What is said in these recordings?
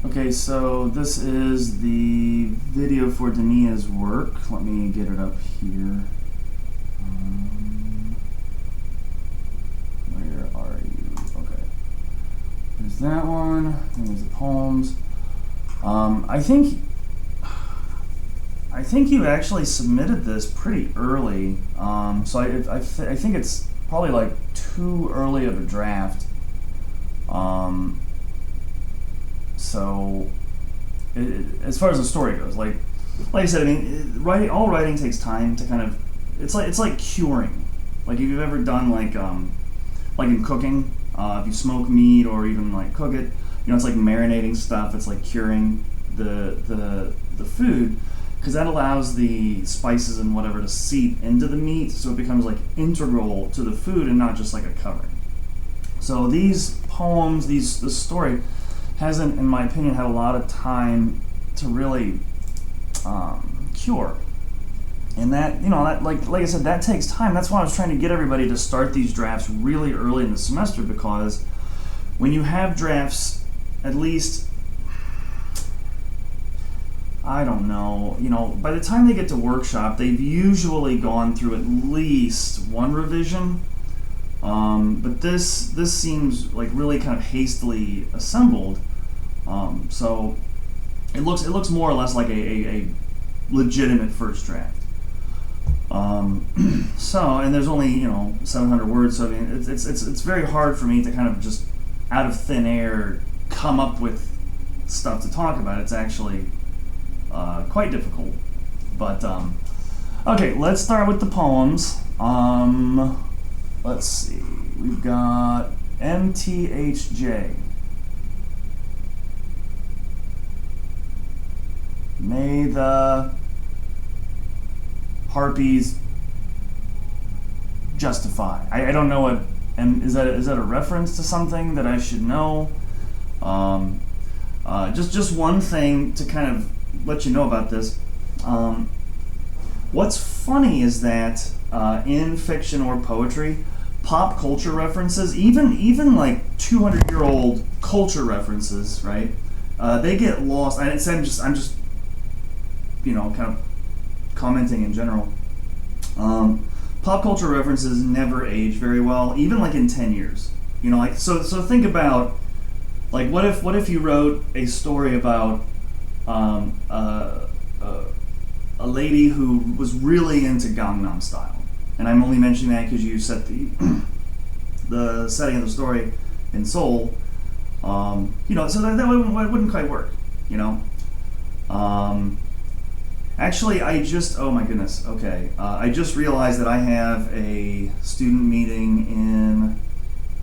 Okay, so this is the video for Dania's work. Let me get it up here. Where are you? Okay. There's that one. And there's the poems. I think you actually submitted this pretty early. So I think it's probably like too early of a draft. So as far as the story goes, like I said, I mean, all writing takes time to kind of. It's like curing. Like if you've ever done like in cooking, if you smoke meat or even like cook it, it's like marinating stuff. It's like curing the food, because that allows the spices and whatever to seep into the meat, so it becomes like integral to the food and not just like a covering. So these poems, this story, hasn't, in my opinion, had a lot of time to really cure. And that, that like I said, that takes time. That's why I was trying to get everybody to start these drafts really early in the semester, because when you have drafts, at least, I don't know, by the time they get to workshop, they've usually gone through at least one revision. But this seems like really kind of hastily assembled. So it looks more or less like a legitimate first draft. So, and there's only 700 words, so I mean it's very hard for me to kind of just out of thin air come up with stuff to talk about. It's actually quite difficult. But okay, let's start with the poems. Let's see. We've got MTHJ. May the harpies justify. I don't know what. And is that a reference to something that I should know? Just one thing to kind of let you know about this. What's funny is that in fiction or poetry, pop culture references, even like 200-year-old culture references, right? They get lost. I'm just kind of commenting in general. Pop culture references never age very well, even like in 10 years. So think about, like, what if you wrote a story about a lady who was really into Gangnam Style, and I'm only mentioning that because you set the setting of the story in Seoul. So that wouldn't quite work. Actually, oh my goodness, okay. I just realized that I have a student meeting in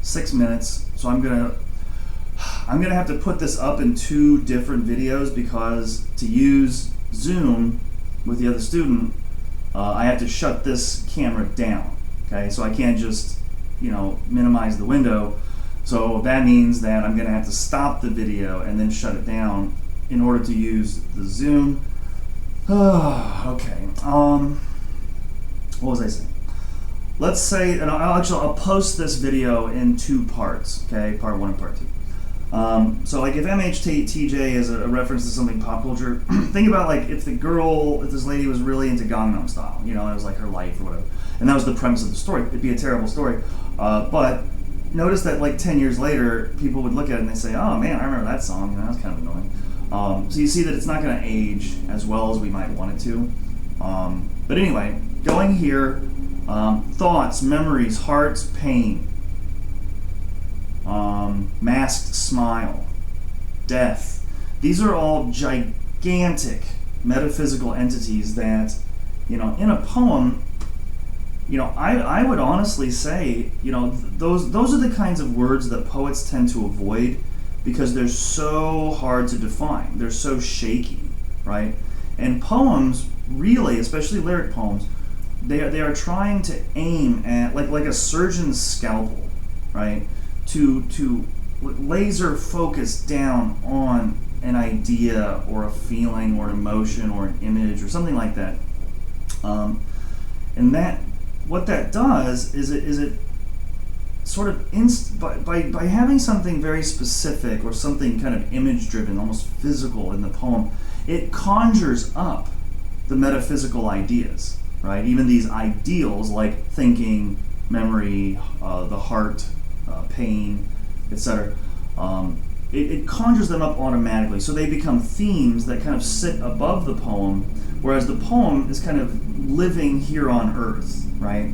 6 minutes, so I'm gonna have to put this up in 2 different videos, because to use Zoom with the other student, I have to shut this camera down. Okay, so I can't just minimize the window. So that means that I'm gonna have to stop the video and then shut it down in order to use the Zoom. Okay. What was I saying? Let's say, and I'll post this video in 2 parts. Okay, part 1 and part 2. So like if MHTJ is a reference to something pop culture, think about like if this lady was really into Gangnam Style, it was like her life or whatever, and that was the premise of the story. It'd be a terrible story, but notice that like 10 years later, people would look at it and they say, "Oh man, I remember that song. That was kind of annoying." So you see that it's not going to age as well as we might want it to. But anyway, going here, thoughts, memories, hearts, pain, masked smile, death. These are all gigantic metaphysical entities that, in a poem, I would honestly say, those are the kinds of words that poets tend to avoid, because they're so hard to define. They're so shaky, right? And poems, really, especially lyric poems, they are trying to aim at like a surgeon's scalpel, right? To laser focus down on an idea or a feeling or an emotion or an image or something like that. And that what that does is it sort of by having something very specific or something kind of image driven, almost physical in the poem, it conjures up the metaphysical ideas, right? Even these ideals like thinking, memory, the heart, pain, etc. It conjures them up automatically, so they become themes that kind of sit above the poem, whereas the poem is kind of living here on earth, right?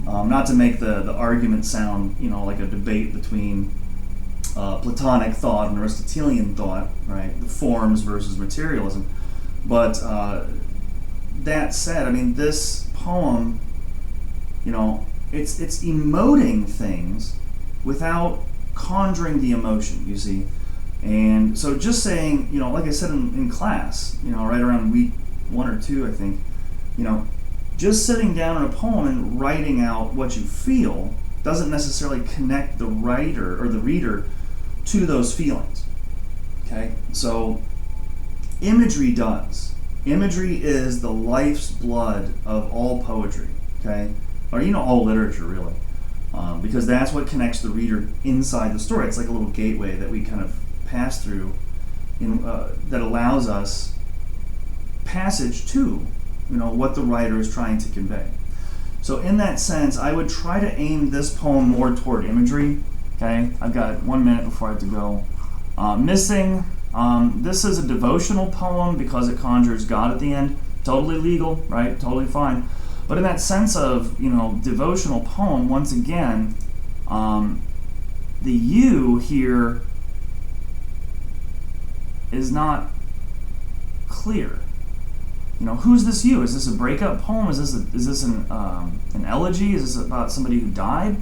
Not to make the argument sound, like a debate between Platonic thought and Aristotelian thought, right? The forms versus materialism. But that said, I mean, this poem, it's emoting things without conjuring the emotion, you see. And so just saying, like I said in class, right around week 1 or 2, I think, just sitting down in a poem and writing out what you feel doesn't necessarily connect the writer or the reader to those feelings. Okay? So imagery does. Imagery is the life's blood of all poetry, okay? Or all literature, really. Because that's what connects the reader inside the story. It's like a little gateway that we kind of pass through that allows us passage to what the writer is trying to convey. So in that sense, I would try to aim this poem more toward imagery. Okay, I've got 1 minute before I have to go. Missing. This is a devotional poem because it conjures God at the end. Totally legal, right? Totally fine. But in that sense of devotional poem, once again, the you here is not clear. Who's this you? Is this a breakup poem? Is this an elegy? Is this about somebody who died?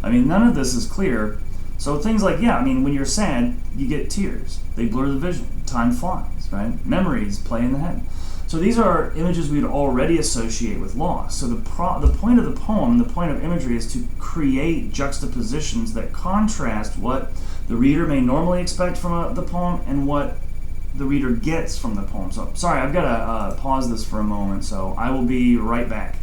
I mean, none of this is clear. So things like, when you're sad, you get tears. They blur the vision. Time flies, right? Memories play in the head. So these are images we'd already associate with loss. So the point of the poem, the point of imagery, is to create juxtapositions that contrast what the reader may normally expect from the poem and what the reader gets from the poem. So, sorry, I've got to pause this for a moment, so I will be right back.